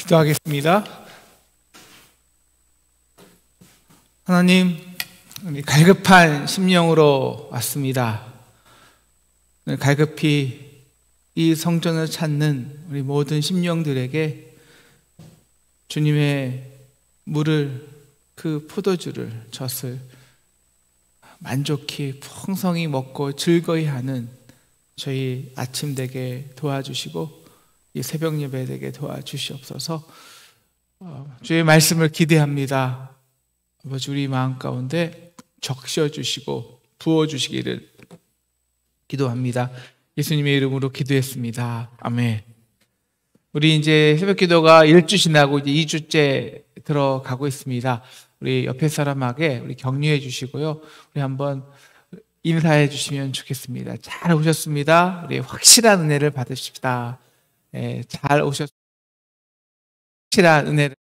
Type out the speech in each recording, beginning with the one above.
기도하겠습니다. 하나님, 우리 갈급한 심령으로 왔습니다. 갈급히 이 성전을 찾는 우리 모든 심령들에게 주님의 물을, 그 포도주를, 젖을 만족히 풍성히 먹고 즐거이 하는 저희 아침 되게 도와주시고 이 새벽 예배 되게 도와주시옵소서. 주의 말씀을 기대합니다. 아버지, 우리 마음 가운데 적셔주시고 부어주시기를 기도합니다. 예수님의 이름으로 기도했습니다. 아멘. 우리 이제 새벽 기도가 1주 지나고 이제 2주째 들어가고 있습니다. 우리 옆에 사람에게 우리 격려해 주시고요. 우리 한번 인사해 주시면 좋겠습니다. 잘 오셨습니다. 우리 확실한 은혜를 받으십시다. 네, 잘 오셨습니다. 확실한 은혜를.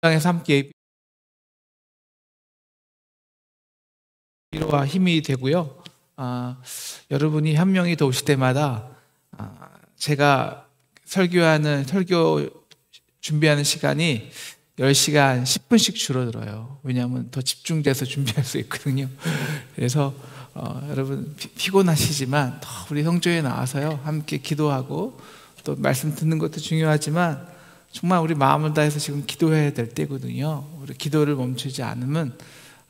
땅에서 함께 위로와 힘이 되고요. 여러분이 한 명이 더 오실 때마다 제가 설교 준비하는 시간이 10시간 10분씩 줄어들어요. 왜냐하면 더 집중돼서 준비할 수 있거든요. 그래서 여러분 피곤하시지만 더 우리 성전에 나와서요 함께 기도하고 또 말씀 듣는 것도 중요하지만 정말 우리 마음을 다해서 지금 기도해야 될 때거든요. 우리 기도를 멈추지 않으면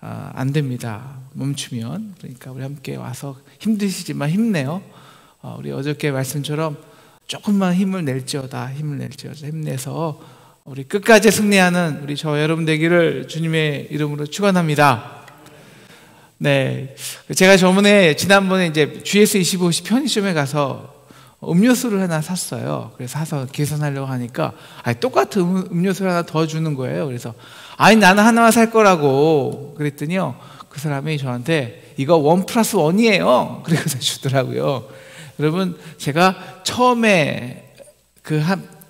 안 됩니다. 멈추면. 그러니까 우리 함께 와서 힘드시지만 힘내요. 우리 어저께 말씀처럼 조금만 힘을 낼지어다. 힘내서 우리 끝까지 승리하는 우리 저 여러분 되기를 주님의 이름으로 축원합니다. 네, 제가 지난번에 이제 GS25시 편의점에 가서 음료수를 하나 샀어요. 그래서 사서 계산하려고 하니까 똑같은 음료수를 하나 더 주는 거예요. 그래서 나는 하나만 살 거라고 그랬더니요, 그 사람이 저한테 이거 1+1이에요 그래서 주더라고요. 여러분, 제가 처음에 그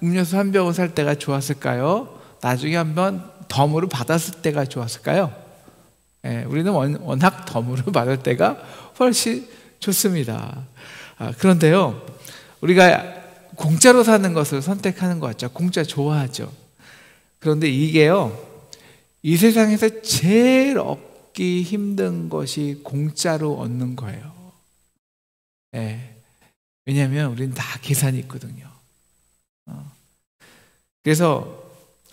음료수 한 병을 살 때가 좋았을까요? 나중에 한번 덤으로 받았을 때가 좋았을까요? 네, 우리는 워낙 덤으로 받을 때가 훨씬 좋습니다. 그런데요, 우리가 공짜로 사는 것을 선택하는 것 같죠. 공짜 좋아하죠. 그런데 이게요, 이 세상에서 제일 얻기 힘든 것이 공짜로 얻는 거예요. 네. 왜냐하면 우리는 다 계산이 있거든요. 그래서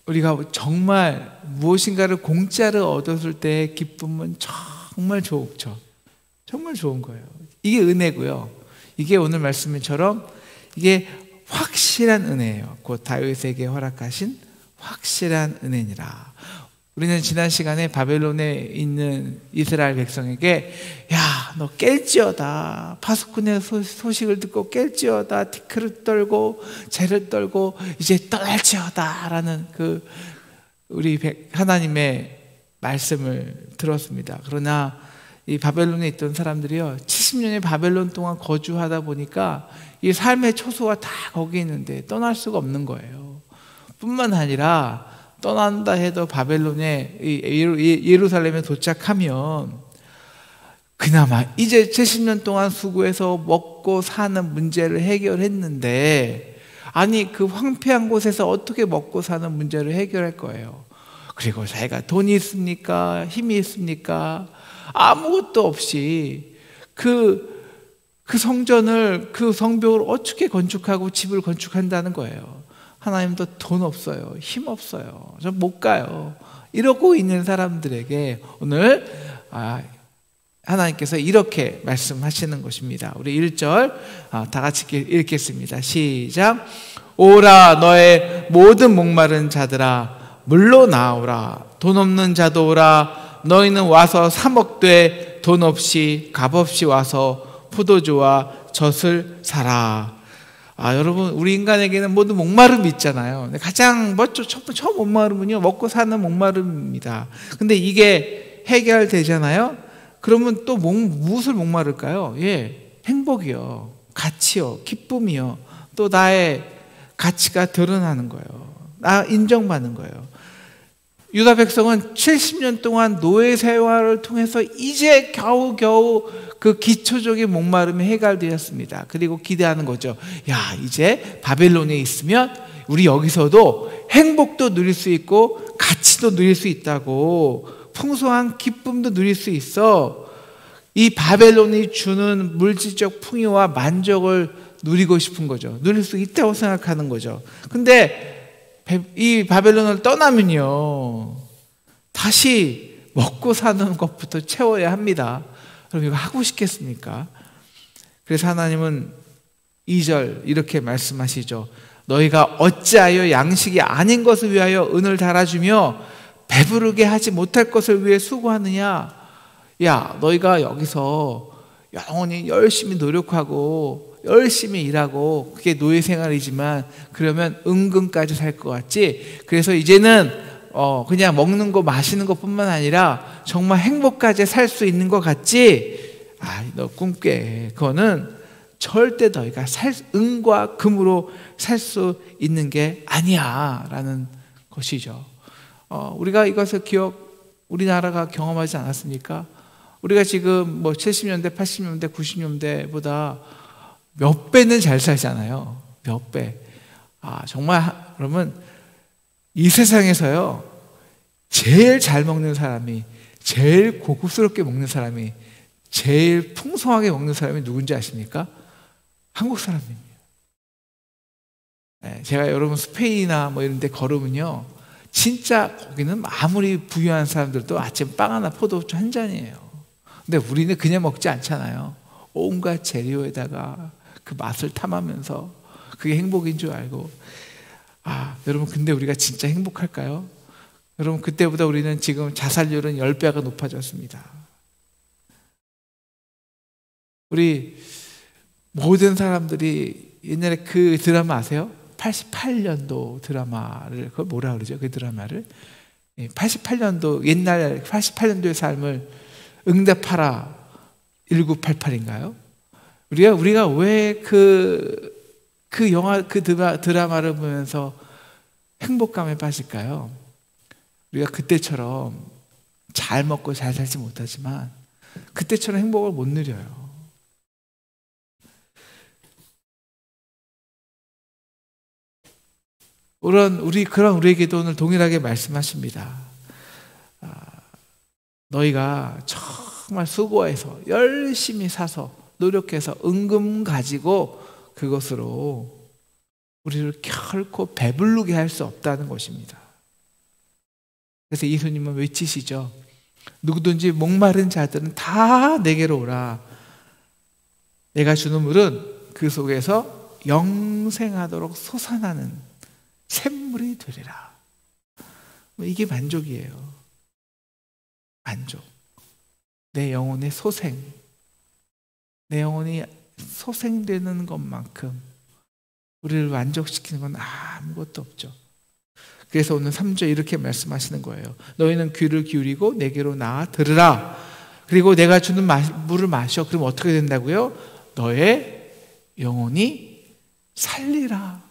우리가 정말 무엇인가를 공짜로 얻었을 때의 기쁨은 정말 좋죠. 정말 좋은 거예요. 이게 은혜고요. 이게 오늘 말씀처럼 이게 확실한 은혜예요. 곧 다윗에게 허락하신 확실한 은혜니라. 우리는 지난 시간에 바벨론에 있는 이스라엘 백성에게 너 깰지어다, 파수꾼의 소식을 듣고 깰지어다, 티크를 떨고 재를 떨고 이제 떠날지어다 라는 그 우리 하나님의 말씀을 들었습니다. 그러나 이 바벨론에 있던 사람들이요, 70년의 바벨론 동안 거주하다 보니까 이 삶의 초소가 다 거기 있는데 떠날 수가 없는 거예요. 뿐만 아니라 떠난다 해도 바벨론에 예루살렘에 도착하면 그나마 이제 70년 동안 수고해서 먹고 사는 문제를 해결했는데, 그 황폐한 곳에서 어떻게 먹고 사는 문제를 해결할 거예요. 그리고 자기가 돈이 있습니까? 힘이 있습니까? 아무것도 없이 그 성전을, 그 성벽을 어떻게 건축하고 집을 건축한다는 거예요. 하나님도 돈 없어요, 힘 없어요, 저 못 가요, 이러고 있는 사람들에게 오늘 하나님께서 이렇게 말씀하시는 것입니다. 우리 1절 다 같이 읽겠습니다. 시작. 오라 너의 모든 목마른 자들아 물로 나오라. 돈 없는 자도 오라. 너희는 와서 사 먹되 돈 없이 값없이 와서 포도주와 젖을 사라. 여러분, 우리 인간에게는 모두 목마름이 있잖아요. 가장 처음 목마름은요, 먹고 사는 목마름입니다. 근데 이게 해결되잖아요. 그러면 또 무엇을 목마를까요? 행복이요, 가치요, 기쁨이요, 또 나의 가치가 드러나는 거예요. 나 인정받는 거예요. 유다 백성은 70년 동안 노예 생활을 통해서 이제 겨우겨우 그 기초적인 목마름이 해결되었습니다. 그리고 기대하는 거죠. 야, 이제 바벨론에 있으면 우리 여기서도 행복도 누릴 수 있고 가치도 누릴 수 있다고, 풍성한 기쁨도 누릴 수 있어. 이 바벨론이 주는 물질적 풍요와 만족을 누리고 싶은 거죠. 누릴 수 있다고 생각하는 거죠. 근데 이 바벨론을 떠나면요, 다시 먹고 사는 것부터 채워야 합니다. 그럼 이거 하고 싶겠습니까? 그래서 하나님은 2절 이렇게 말씀하시죠. 너희가 어찌하여 양식이 아닌 것을 위하여 은을 달아주며 배부르게 하지 못할 것을 위해 수고하느냐. 야, 너희가 여기서 영원히 열심히 노력하고 열심히 일하고 그게 노예 생활이지만 그러면 은근까지 살 것 같지? 그래서 이제는 그냥 먹는 거 마시는 것뿐만 아니라 정말 행복까지 살 수 있는 것 같지? 아, 너 꿈깨. 그거는 절대 너희가 은과 금으로 살 수 있는 게 아니야 라는 것이죠. 우리가 이것을 우리나라가 경험하지 않았습니까? 우리가 지금 뭐 70년대, 80년대, 90년대보다 몇 배는 잘 살잖아요. 몇 배. 아, 정말, 그러면 이 세상에서요, 제일 잘 먹는 사람이, 제일 고급스럽게 먹는 사람이, 제일 풍성하게 먹는 사람이 누군지 아십니까? 한국 사람입니다. 네, 제가 여러분 스페인이나 뭐 이런 데 걸으면요, 진짜 거기는 아무리 부유한 사람들도 아침 빵 하나 포도주 한 잔이에요. 근데 우리는 그냥 먹지 않잖아요. 온갖 재료에다가 그 맛을 탐하면서 그게 행복인 줄 알고. 아, 여러분, 근데 우리가 진짜 행복할까요? 여러분, 그때보다 우리는 지금 자살률은 10배가 높아졌습니다. 우리 모든 사람들이 옛날에 그 드라마 아세요? 88년도 드라마를, 그걸 뭐라 그러죠? 그 드라마를 88년도, 옛날 88년도의 삶을 응답하라 1988인가요? 우리가 왜 그 영화, 그 드라마를 보면서 행복감에 빠질까요? 우리가 그때처럼 잘 먹고 잘 살지 못하지만 그때처럼 행복을 못 누려요. 그런 우리에게도 오늘 동일하게 말씀하십니다. 너희가 정말 수고해서 열심히 사서 노력해서 은금 가지고 그것으로 우리를 결코 배부르게 할 수 없다는 것입니다. 그래서 예수님은 외치시죠. 누구든지 목마른 자들은 다 내게로 오라. 내가 주는 물은 그 속에서 영생하도록 솟아나는 샘물이 되리라. 이게 만족이에요. 만족. 내 영혼의 소생. 내 영혼이 소생되는 것만큼 우리를 만족시키는 건 아무것도 없죠. 그래서 오늘 3절 이렇게 말씀하시는 거예요. 너희는 귀를 기울이고 내게로 나아 들으라. 그리고 내가 주는 물을 마셔. 그럼 어떻게 된다고요? 너의 영혼이 살리라.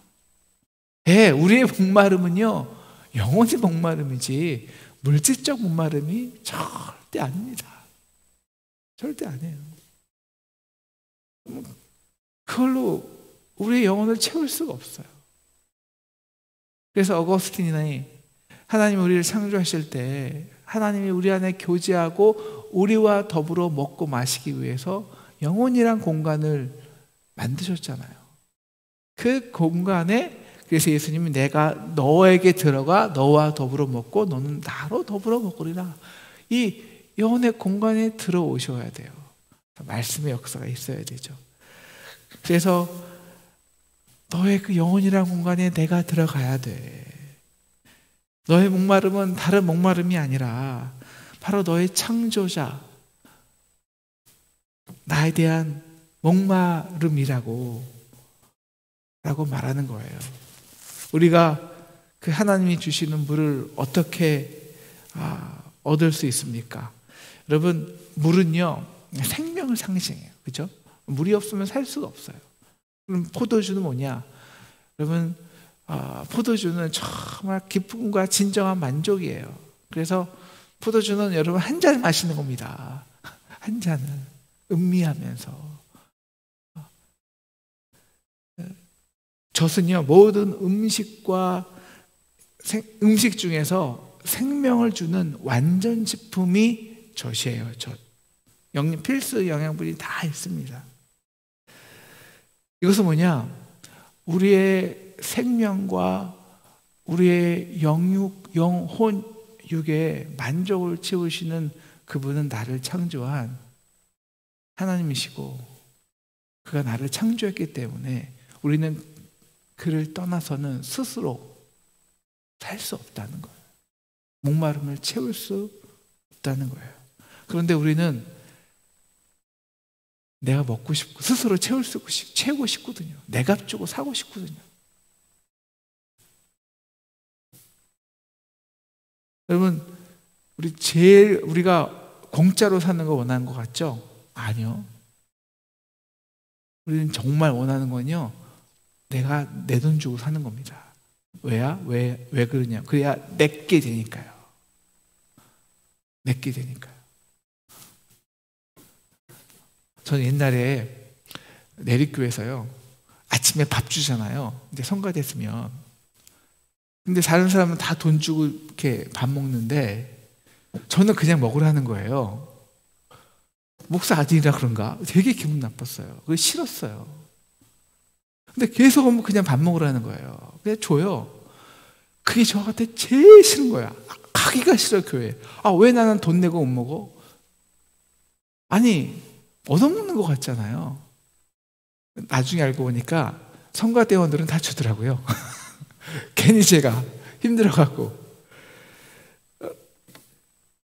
네, 우리의 목마름은요, 영혼의 목마름이지 물질적 목마름이 절대 아닙니다. 절대 아니에요. 그걸로 우리의 영혼을 채울 수가 없어요. 그래서 어거스틴이 하나님이 우리를 창조하실 때 하나님이 우리 안에 교제하고 우리와 더불어 먹고 마시기 위해서 영혼이란 공간을 만드셨잖아요. 그 공간에, 그래서 예수님이 내가 너에게 들어가 너와 더불어 먹고 너는 나로 더불어 먹으리라. 이 영혼의 공간에 들어오셔야 돼요. 말씀의 역사가 있어야 되죠. 그래서 너의 그 영혼이라는 공간에 내가 들어가야 돼. 너의 목마름은 다른 목마름이 아니라 바로 너의 창조자, 나에 대한 목마름이라고 말하는 거예요. 우리가 그 하나님이 주시는 물을 어떻게 얻을 수 있습니까? 여러분, 물은요 생명을 상징해요. 그렇죠? 물이 없으면 살 수가 없어요. 그럼 포도주는 뭐냐? 여러분, 포도주는 정말 기쁨과 진정한 만족이에요. 그래서 포도주는 여러분 한 잔 마시는 겁니다. 한 잔을 음미하면서. 젖은요, 모든 음식 중에서 생명을 주는 완전식품이 젖이에요. 젖. 필수 영양분이 다 있습니다. 이것은 뭐냐? 우리의 생명과 우리의 영혼, 육의 만족을 채우시는 그분은 나를 창조한 하나님이시고, 그가 나를 창조했기 때문에 우리는 그를 떠나서는 스스로 살 수 없다는 거예요. 목마름을 채울 수 없다는 거예요. 그런데 우리는 내가 먹고 싶고 스스로 채우고 싶거든요. 내 값 주고 사고 싶거든요. 여러분, 우리가 공짜로 사는 거 원하는 것 같죠? 아니요. 우리는 정말 원하는 건요, 내가 내 돈 주고 사는 겁니다. 왜야? 왜 그러냐? 그래야 내게 되니까요. 내게 되니까요. 저는 옛날에 내리교회에서요, 아침에 밥 주잖아요. 이제 성가됐으면. 근데 다른 사람은 다 돈 주고 이렇게 밥 먹는데 저는 그냥 먹으라는 거예요. 목사 아들이라 그런가? 되게 기분 나빴어요. 그게 싫었어요. 근데 계속 오면 그냥 밥 먹으라는 거예요. 그냥 줘요. 그게 저한테 제일 싫은 거야. 가기가 싫어요, 교회. 왜 나는 돈 내고 못 먹어? 아니, 얻어먹는 것 같잖아요. 나중에 알고 보니까 성가대원들은 다 주더라고요. 괜히 제가 힘들어갖고.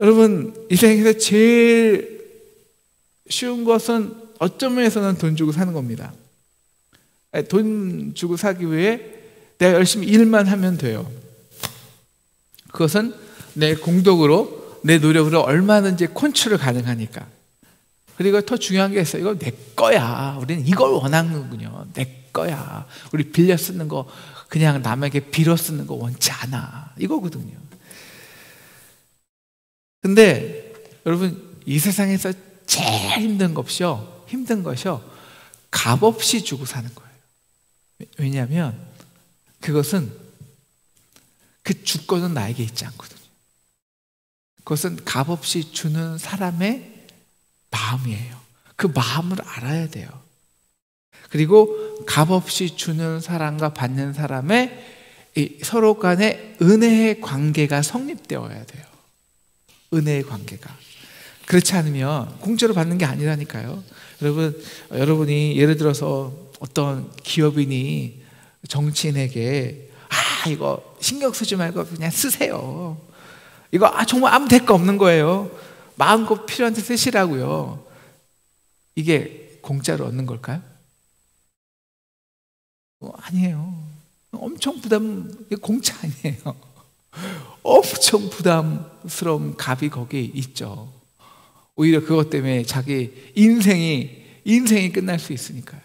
여러분, 이 세상에서 제일 쉬운 것은 어떤 면에서는 돈 주고 사는 겁니다. 돈 주고 사기 위해 내가 열심히 일만 하면 돼요. 그것은 내 공덕으로, 내 노력으로 얼마든지 컨트롤 가능하니까. 그리고 더 중요한 게 있어요. 이거 내 거야. 우리는 이걸 원하는군요. 내 거야. 우리 빌려 쓰는 거, 그냥 남에게 빌어 쓰는 거 원치 않아. 이거거든요. 근데 여러분, 이 세상에서 제일 힘든 것이요, 값없이 주고 사는 거예요. 왜냐하면 그것은 그 주권은 나에게 있지 않거든요. 그것은 값없이 주는 사람의 마음이에요. 그 마음을 알아야 돼요. 그리고 값없이 주는 사람과 받는 사람의 서로 간의 은혜의 관계가 성립되어야 돼요. 은혜의 관계가. 그렇지 않으면 공짜로 받는 게 아니라니까요. 여러분이 예를 들어서 어떤 기업인이 정치인에게 이거 신경 쓰지 말고 그냥 쓰세요. 이거 정말 아무 대가 없는 거예요. 마음껏 필요한 데 쓰시라고요. 이게 공짜로 얻는 걸까요? 아니에요. 엄청 공짜 아니에요. 엄청 부담스러운 값이 거기에 있죠. 오히려 그것 때문에 자기 인생이 끝날 수 있으니까요.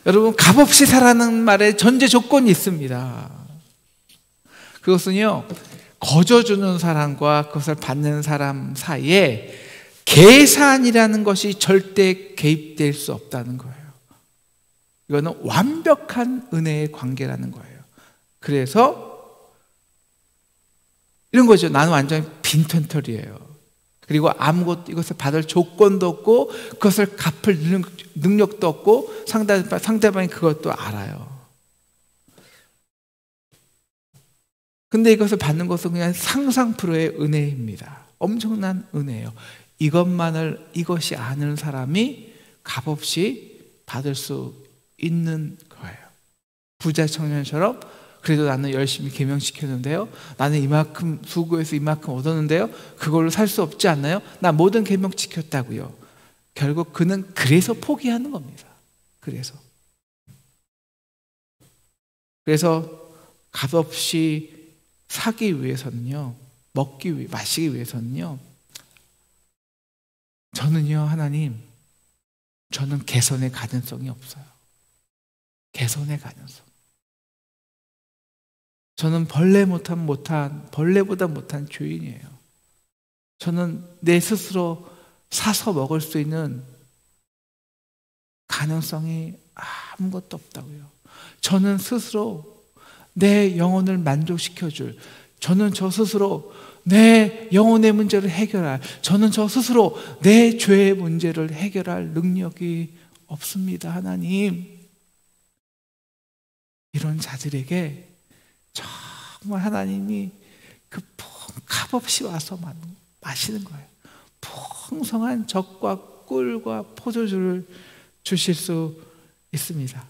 여러분, 값없이 사라는 말에 전제 조건이 있습니다. 그것은요, 거저주는 사람과 그것을 받는 사람 사이에 계산이라는 것이 절대 개입될 수 없다는 거예요. 이거는 완벽한 은혜의 관계라는 거예요. 그래서 이런 거죠. 나는 완전히 빈털터리예요. 그리고 아무것도 이것을 받을 조건도 없고 그것을 갚을 능력도 없고 상대방이 그것도 알아요. 근데 이것을 받는 것은 그냥 상상프로의 은혜입니다. 엄청난 은혜예요. 이것이 아는 사람이 값없이 받을 수 있는 거예요. 부자 청년처럼 그래도 나는 열심히 계명시켰는데요, 나는 이만큼 수고해서 이만큼 얻었는데요, 그걸로 살 수 없지 않나요? 나 모든 계명 지켰다고요. 결국 그는 그래서 포기하는 겁니다. 그래서 값없이 사기 위해서는요, 마시기 위해서는요, 저는요, 하나님, 저는 개선의 가능성이 없어요. 개선의 가능성. 저는 벌레보다 못한 죄인이에요. 저는 내 스스로 사서 먹을 수 있는 가능성이 아무것도 없다고요. 저는 스스로 내 영혼을 만족시켜줄, 저는 저 스스로 내 영혼의 문제를 해결할, 저는 저 스스로 내 죄의 문제를 해결할 능력이 없습니다. 하나님, 이런 자들에게 정말 하나님이 그 값없이 와서 마시는 거예요. 풍성한 젖과 꿀과 포도주를 주실 수 있습니다.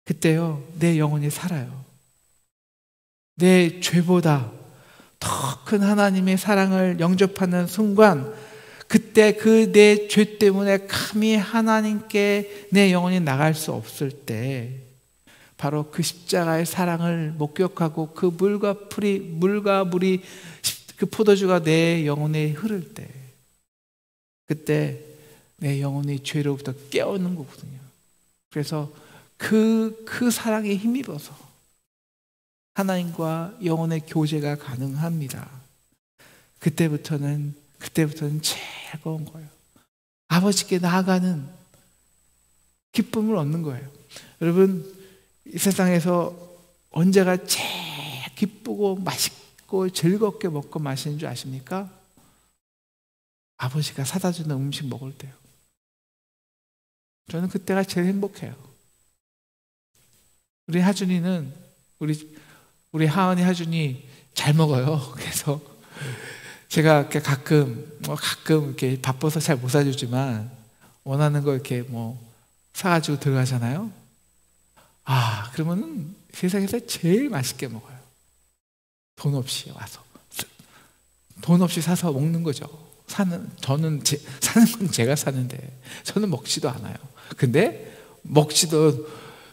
그때요, 내 영혼이 살아요. 내 죄보다 더 큰 하나님의 사랑을 영접하는 순간, 그때 그 내 죄 때문에 감히 하나님께 내 영혼이 나갈 수 없을 때, 바로 그 십자가의 사랑을 목격하고 그 물과 물이 그 포도주가 내 영혼에 흐를 때, 그때 내 영혼이 죄로부터 깨어는 거거든요. 그래서 그 사랑에 힘입어서 하나님과 영혼의 교제가 가능합니다. 그때부터는 즐거운 거예요. 아버지께 나아가는 기쁨을 얻는 거예요. 여러분, 이 세상에서 언제가 제일 기쁘고 맛있고 즐겁게 먹고 마시는 줄 아십니까? 아버지가 사다 주는 음식 먹을 때요. 저는 그때가 제일 행복해요. 우리 하준이는, 우리 하은이 하준이 잘 먹어요. 그래서 제가 가끔 이렇게 바빠서 잘 못 사주지만 원하는 거 이렇게 사가지고 들어가잖아요. 그러면은 세상에서 제일 맛있게 먹어요. 돈 없이 와서. 돈 없이 사서 먹는 거죠. 사는 건 제가 사는데 저는 먹지도 않아요. 근데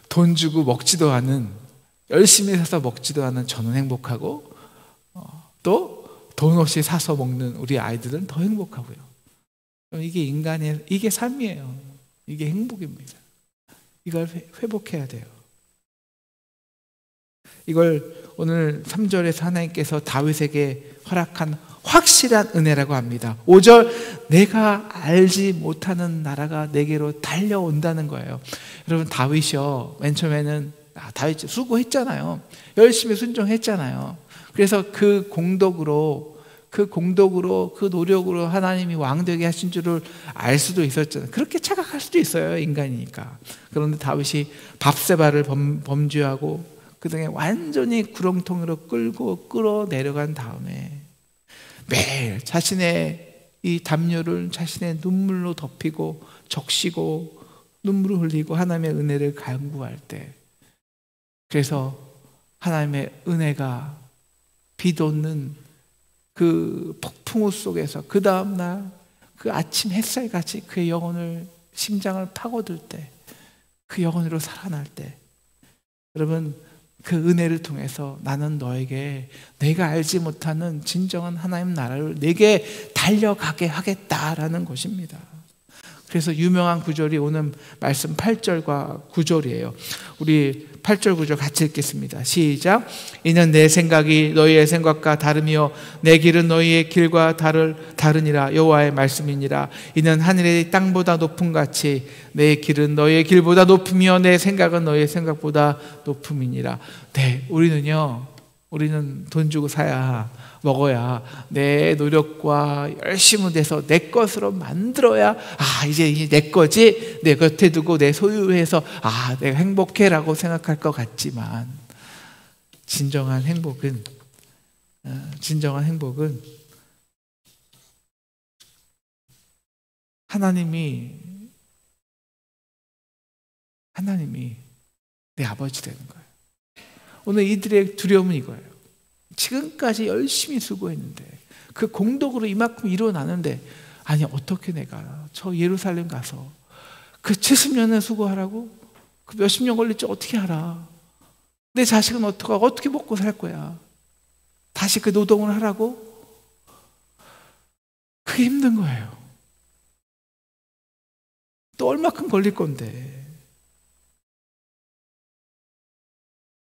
돈 주고 먹지도 않은, 열심히 사서 먹지도 않은 저는 행복하고, 또 돈 없이 사서 먹는 우리 아이들은 더 행복하고요. 이게 삶이에요. 이게 행복입니다. 이걸 회복해야 돼요. 이걸 오늘 3절에서 하나님께서 다윗에게 허락한 확실한 은혜라고 합니다. 5절, 내가 알지 못하는 나라가 내게로 달려온다는 거예요. 여러분, 다윗이요, 맨 처음에는 다윗 수고했잖아요. 열심히 순종했잖아요. 그래서 그 공덕으로 그 노력으로 하나님이 왕 되게 하신 줄을 알 수도 있었잖아요. 그렇게 착각할 수도 있어요, 인간이니까. 그런데 다윗이 밥세바를 범죄하고 그 등에 완전히 구렁텅이로 끌어 내려간 다음에 매일 자신의 이 담요를 자신의 눈물로 덮이고 적시고 눈물을 흘리고 하나님의 은혜를 간구할 때, 그래서 하나님의 은혜가 비돋는 그 폭풍우 속에서 그 다음날 그 아침 햇살같이 그의 심장을 파고들 때, 그 영혼으로 살아날 때, 여러분, 그 은혜를 통해서 나는 너에게 내가 알지 못하는 진정한 하나님 나라를 내게 달려가게 하겠다라는 것입니다. 그래서 유명한 구절이 오늘 말씀 8절과 9절이에요. 우리 8절 9절 같이 읽겠습니다. 시작. 이는 내 생각이 너희의 생각과 다르며 내 길은 너희의 길과 다르니라. 여호와의 말씀이니라. 이는 하늘의 땅보다 높음 같이 내 길은 너희의 길보다 높으며 내 생각은 너희의 생각보다 높음이니라. 네, 우리는 돈 주고 사야 먹어야 내 노력과 열심을 내서 내 것으로 만들어야 이제 내 거지, 내 곁에 두고 내 소유해서 내가 행복해라고 생각할 것 같지만, 진정한 행복은 하나님이 내 아버지 되는 거예요. 오늘 이들의 두려움은 이거예요. 지금까지 열심히 수고했는데 그 공덕으로 이만큼 이뤄나는데, 아니 어떻게 내가 저 예루살렘 가서 그 70년을 수고하라고? 그 몇십 년 걸릴지 어떻게 알아? 내 자식은 어떻게 먹고 살 거야? 다시 그 노동을 하라고? 그게 힘든 거예요. 또 얼마큼 걸릴 건데.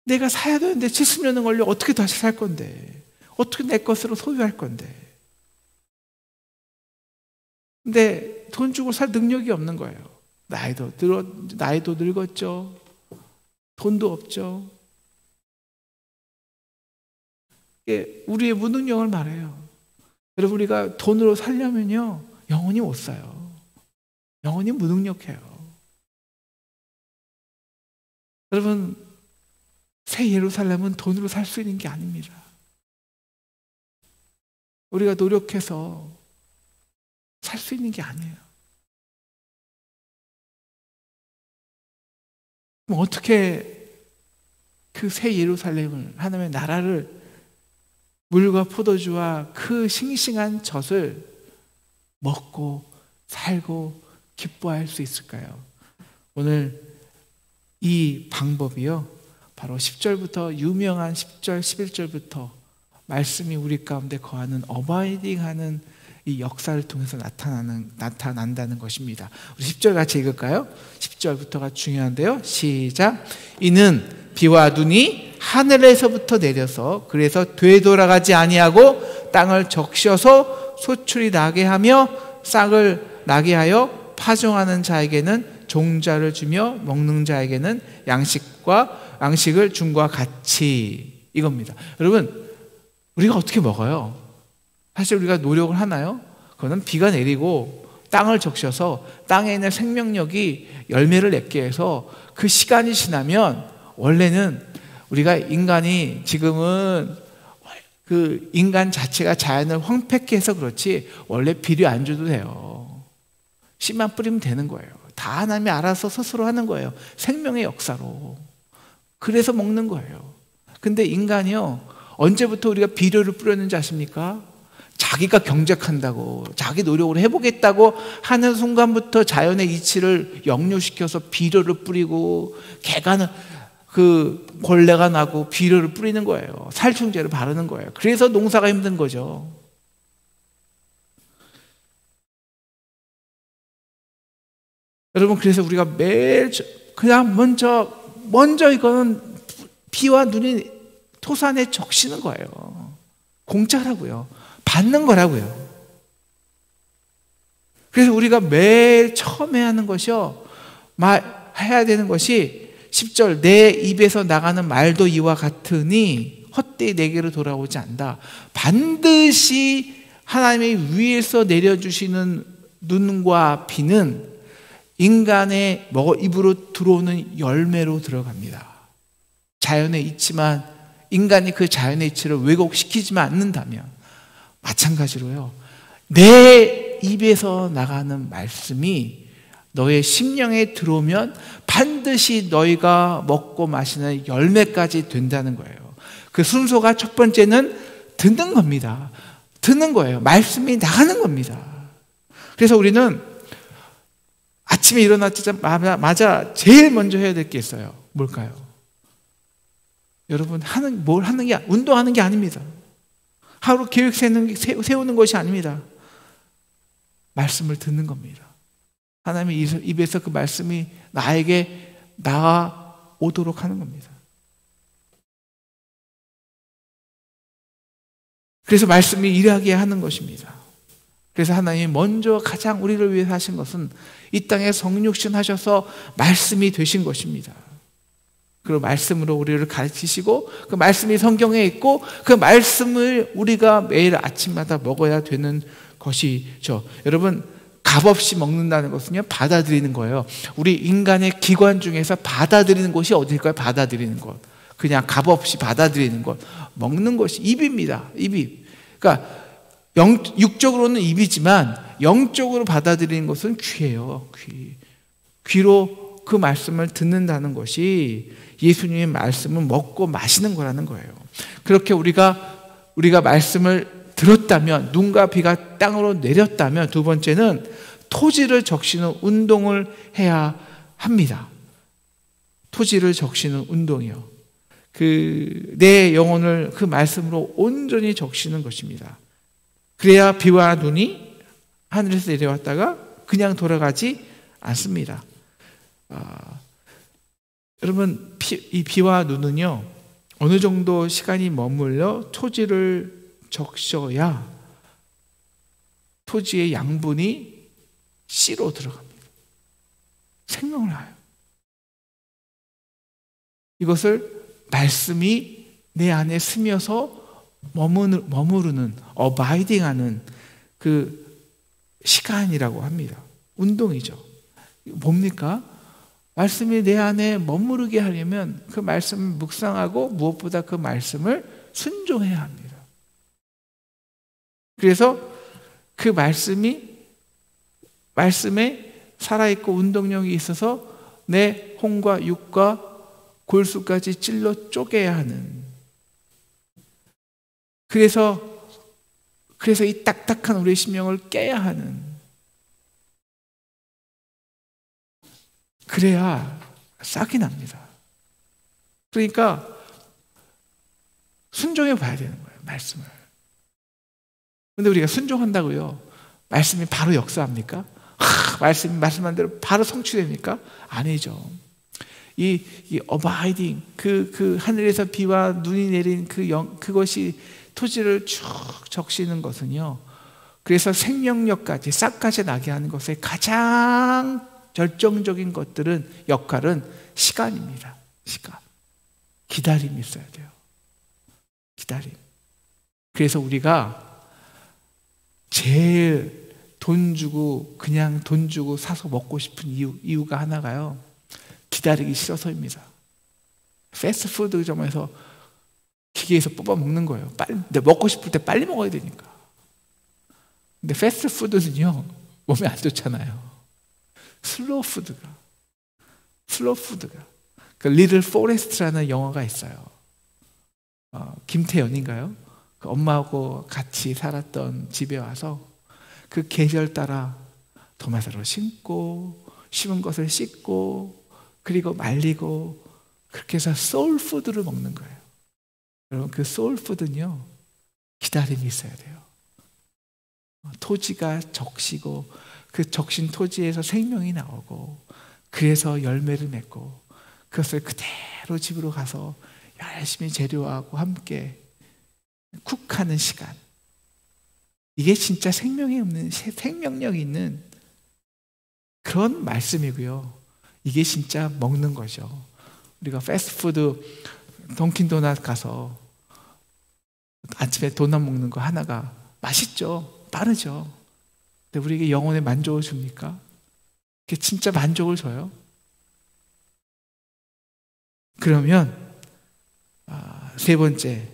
내가 사야 되는데 70년은 걸려 어떻게 다시 살 건데, 어떻게 내 것으로 소유할 건데. 근데 돈 주고 살 능력이 없는 거예요. 나이도 늙었죠. 돈도 없죠. 이게 우리의 무능력을 말해요. 여러분, 우리가 돈으로 살려면요, 영원히 못 사요. 영원히 무능력해요. 여러분, 새 예루살렘은 돈으로 살 수 있는 게 아닙니다. 우리가 노력해서 살 수 있는 게 아니에요. 그럼 어떻게 그 새 예루살렘을, 하나님의 나라를, 물과 포도주와 그 싱싱한 젖을 먹고 살고 기뻐할 수 있을까요? 오늘 이 방법이요, 바로 10절부터, 유명한 10절, 11절부터 말씀이 우리 가운데 거하는, 어바이딩하는 이 역사를 통해서 나타난다는 것입니다. 우리 10절 같이 읽을까요? 10절부터가 중요한데요. 시작. 이는 비와 눈이 하늘에서부터 내려서 그래서 되돌아가지 아니하고 땅을 적셔서 소출이 나게 하며 싹을 나게 하여 파종하는 자에게는 종자를 주며 먹는 자에게는 양식을 줌과 같이, 이겁니다. 여러분, 우리가 어떻게 먹어요? 사실 우리가 노력을 하나요? 그거는 비가 내리고 땅을 적셔서 땅에 있는 생명력이 열매를 맺게 해서 그 시간이 지나면, 원래는 우리가 인간이 지금은 그 인간 자체가 자연을 황폐케 해서 그렇지 원래 비료 안 줘도 돼요. 씨만 뿌리면 되는 거예요. 다 하나님이 알아서 스스로 하는 거예요. 생명의 역사로. 그래서 먹는 거예요. 근데 인간이요, 언제부터 우리가 비료를 뿌렸는지 아십니까? 자기가 경작한다고, 자기 노력을 해보겠다고 하는 순간부터 자연의 이치를 역류시켜서 비료를 뿌리고, 개가는 그 벌레가 나고 비료를 뿌리는 거예요. 살충제를 바르는 거예요. 그래서 농사가 힘든 거죠. 여러분, 그래서 우리가 매일 그냥 먼저 이거는 비와 눈이 토산에 적시는 거예요. 공짜라고요. 받는 거라고요. 그래서 우리가 매일 처음에 하는 것이요, 해야 되는 것이 10절, 내 입에서 나가는 말도 이와 같으니 헛되이 내게로 돌아오지 않다. 반드시 하나님이 위에서 내려주시는 눈과 비는 인간의 입으로 들어오는 열매로 들어갑니다. 자연의 이치만, 인간이 그 자연의 이치를 왜곡시키지만 않는다면, 마찬가지로요, 내 입에서 나가는 말씀이 너의 심령에 들어오면 반드시 너희가 먹고 마시는 열매까지 된다는 거예요. 그 순서가, 첫 번째는 듣는 겁니다. 듣는 거예요. 말씀이 나가는 겁니다. 그래서 우리는 아침에 일어나자마자 제일 먼저 해야 될 게 있어요. 뭘까요? 여러분, 운동하는 게 아닙니다. 하루 계획 세우는 것이 아닙니다. 말씀을 듣는 겁니다. 하나님의 입에서 그 말씀이 나에게 나아오도록 하는 겁니다. 그래서 말씀이 일하게 하는 것입니다. 그래서 하나님이 먼저 가장 우리를 위해서 하신 것은 이 땅에 성육신 하셔서 말씀이 되신 것입니다. 그 말씀으로 우리를 가르치시고, 그 말씀이 성경에 있고, 그 말씀을 우리가 매일 아침마다 먹어야 되는 것이죠. 여러분, 값없이 먹는다는 것은요, 받아들이는 거예요. 우리 인간의 기관 중에서 받아들이는 것이 어딜까요? 받아들이는 것. 그냥 값없이 받아들이는 것. 먹는 것이 입입니다. 입이. 그러니까 육적으로는 입이지만 영적으로 받아들이는 것은 귀예요. 귀로 그 말씀을 듣는다는 것이 예수님의 말씀을 먹고 마시는 거라는 거예요. 그렇게 우리가 말씀을 들었다면, 눈과 비가 땅으로 내렸다면, 두 번째는 토지를 적시는 운동을 해야 합니다. 토지를 적시는 운동이요. 내 영혼을 그 말씀으로 온전히 적시는 것입니다. 그래야 비와 눈이 하늘에서 내려왔다가 그냥 돌아가지 않습니다. 여러분, 이 비와 눈은요, 어느 정도 시간이 머물러 토지를 적셔야 토지의 양분이 씨로 들어갑니다. 생명을 낳아요. 이것을 말씀이 내 안에 스며서 머무르는, 어바이딩하는 그 시간이라고 합니다. 운동이죠. 뭡니까? 말씀이 내 안에 머무르게 하려면 그 말씀을 묵상하고 무엇보다 그 말씀을 순종해야 합니다. 그래서 그 말씀에 살아있고 운동력이 있어서 내 혼과 육과 골수까지 찔러 쪼개야 하는, 그래서 이 딱딱한 우리의 심령을 깨야 하는, 그래야 싹이 납니다. 그러니까 순종해 봐야 되는 거예요, 말씀을. 근데 우리가 순종한다고요, 말씀이 바로 역사합니까? 말씀한 대로 바로 성취됩니까? 아니죠. 이 어바이딩, 그 하늘에서 비와 눈이 내린 그것이 토지를 쭉 적시는 것은요, 그래서 생명력까지 싹까지 나게 하는 것의 가장 결정적인 역할은 시간입니다. 시간. 기다림이 있어야 돼요. 기다림. 그래서 우리가 제일 그냥 돈 주고 사서 먹고 싶은 이유가 하나가요, 기다리기 싫어서입니다. 패스트푸드점에서 기계에서 뽑아 먹는 거예요. 근데 먹고 싶을 때 빨리 먹어야 되니까. 근데 패스트푸드는요, 몸에 안 좋잖아요. 슬로우 푸드가 그 리틀 포레스트라는 영화가 있어요. 김태연인가요? 그 엄마하고 같이 살았던 집에 와서 그 계절 따라 토마토를 심고 심은 것을 씻고 그리고 말리고 그렇게 해서 소울푸드를 먹는 거예요. 여러분, 그 소울푸드는요, 기다림이 있어야 돼요. 토지가 적시고 그 적신 토지에서 생명이 나오고 그래서 열매를 맺고 그것을 그대로 집으로 가서 열심히 재료하고 함께 쿡하는 시간, 이게 진짜 생명력이 있는 그런 말씀이고요. 이게 진짜 먹는 거죠. 우리가 패스트푸드 던킨도넛 가서 아침에 도넛 먹는 거 하나가 맛있죠, 빠르죠. 근데 우리에게 영혼의 만족을 줍니까? 그게 진짜 만족을 줘요? 그러면 세 번째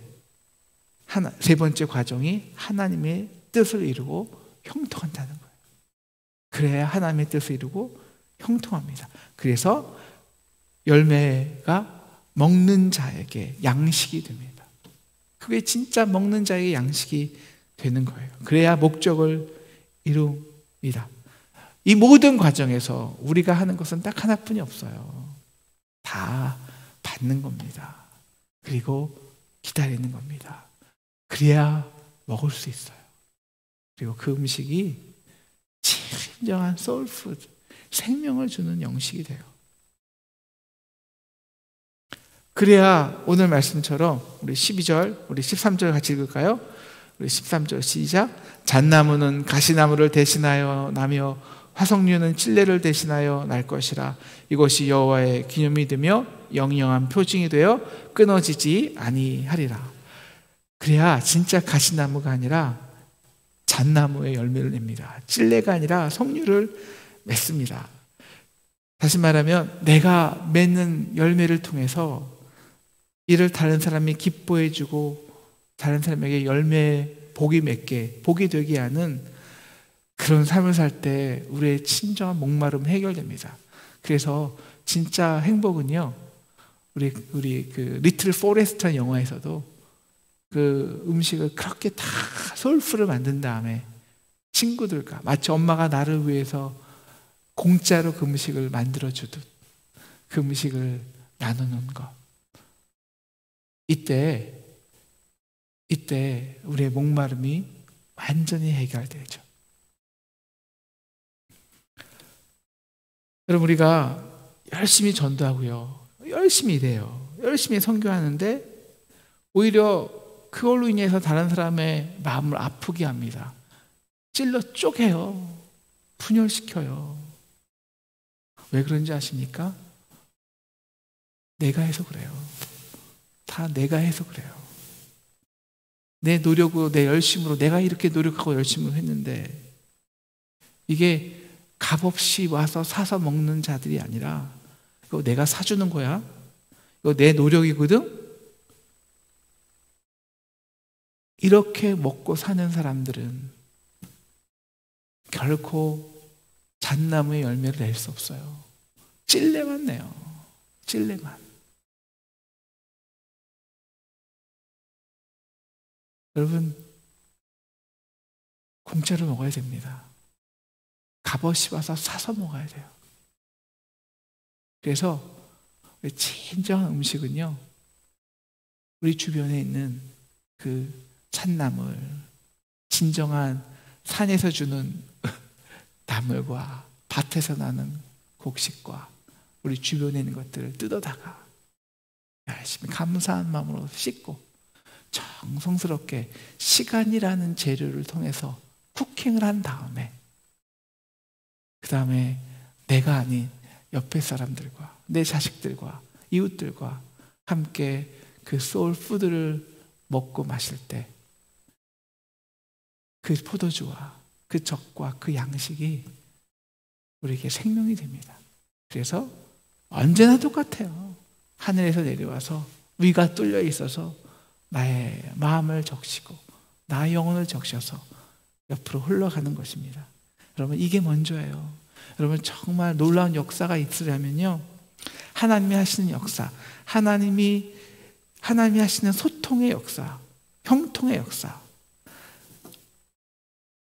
과정이 하나님의 뜻을 이루고 형통한다는 거예요. 그래야 하나님의 뜻을 이루고 형통합니다. 그래서 열매가 먹는 자에게 양식이 됩니다. 그게 진짜 먹는 자에게 양식이 되는 거예요. 그래야 목적을 이룹니다. 이 모든 과정에서 우리가 하는 것은 딱 하나뿐이 없어요. 다 받는 겁니다. 그리고 기다리는 겁니다. 그래야 먹을 수 있어요. 그리고 그 음식이 진정한 소울푸드, 생명을 주는 영식이 돼요. 그래야 오늘 말씀처럼 우리 12절, 우리 13절 같이 읽을까요? 우리 13절 시작. 잣나무는 가시나무를 대신하여 나며 화석류는 찔레를 대신하여 날 것이라. 이것이 여호와의 기념이 되며 영영한 표징이 되어 끊어지지 아니하리라. 그래야 진짜 가시나무가 아니라 잣나무의 열매를 냅니다. 찔레가 아니라 석류를 맺습니다. 다시 말하면 내가 맺는 열매를 통해서 이를 다른 사람이 기뻐해주고 다른 사람에게 복이 되게 하는 그런 삶을 살 때 우리의 진정한 목마름 해결됩니다. 그래서 진짜 행복은요, 우리 그 리틀 포레스트라는 영화에서도 그 음식을 그렇게 다 소울풀을 만든 다음에 친구들과 마치 엄마가 나를 위해서 공짜로 그 음식을 만들어 주듯 그 음식을 나누는 것. 이때 우리의 목마름이 완전히 해결되죠. 여러분, 우리가 열심히 전도하고요, 열심히 일해요, 열심히 선교하는데 오히려 그걸로 인해서 다른 사람의 마음을 아프게 합니다. 찔러 쪼개요. 분열시켜요. 왜 그런지 아십니까? 내가 해서 그래요. 다 내가 해서 그래요. 내 노력으로, 내 열심으로, 내가 이렇게 노력하고 열심히 했는데, 이게 값없이 와서 사서 먹는 자들이 아니라, 이거 내가 사주는 거야. 이거 내 노력이거든. 이렇게 먹고 사는 사람들은 결코 잣나무의 열매를 낼 수 없어요. 찔레만 내요. 찔레만. 여러분, 공짜로 먹어야 됩니다. 값없이 와서 사서 먹어야 돼요. 그래서 진정한 음식은요, 우리 주변에 있는 그 잣나물, 진정한 산에서 주는 나물과 밭에서 나는 곡식과 우리 주변에 있는 것들을 뜯어다가 열심히 감사한 마음으로 씻고 정성스럽게 시간이라는 재료를 통해서 쿠킹을 한 다음에, 그 다음에 내가 아닌 옆에 사람들과 내 자식들과 이웃들과 함께 그 소울푸드를 먹고 마실 때 그 포도주와 그 젖과 그 양식이 우리에게 생명이 됩니다. 그래서 언제나 똑같아요. 하늘에서 내려와서 위가 뚫려 있어서 나의 마음을 적시고 나의 영혼을 적셔서 옆으로 흘러가는 것입니다. 여러분, 이게 먼저예요. 여러분, 정말 놀라운 역사가 있으려면요, 하나님이 하시는 역사, 하나님이 하시는 소통의 역사, 형통의 역사,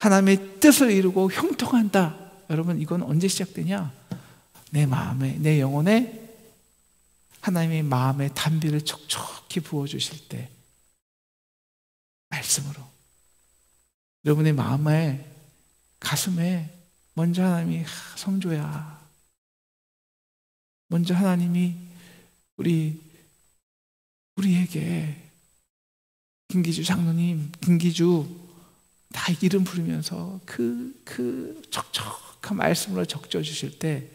하나님의 뜻을 이루고 형통한다. 여러분, 이건 언제 시작되냐? 내 마음에, 내 영혼에 하나님의 마음의 단비를 촉촉히 부어주실 때, 말씀으로 여러분의 마음에, 가슴에 먼저 하나님이, 성조야, 먼저 하나님이 우리에게, 김기주 장로님, 김기주 다 이름 부르면서 그 촉촉한 말씀으로 적셔주실 때,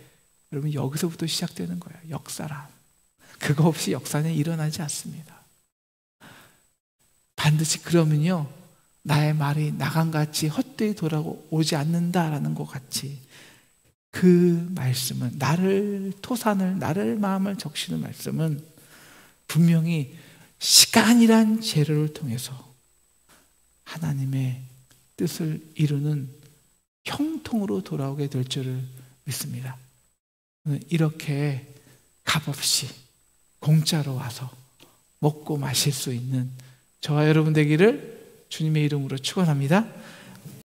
여러분, 여기서부터 시작되는 거예요. 역사란. 그거 없이 역사는 일어나지 않습니다. 반드시 그러면요, 나의 말이 나간같이 헛되이 돌아오지 않는다라는 것 같이, 그 말씀은, 나를 마음을 적시는 말씀은 분명히 시간이란 재료를 통해서 하나님의 뜻을 이루는 형통으로 돌아오게 될 줄을 믿습니다. 이렇게 값없이 공짜로 와서 먹고 마실 수 있는 저와 여러분 되기를 주님의 이름으로 축원합니다.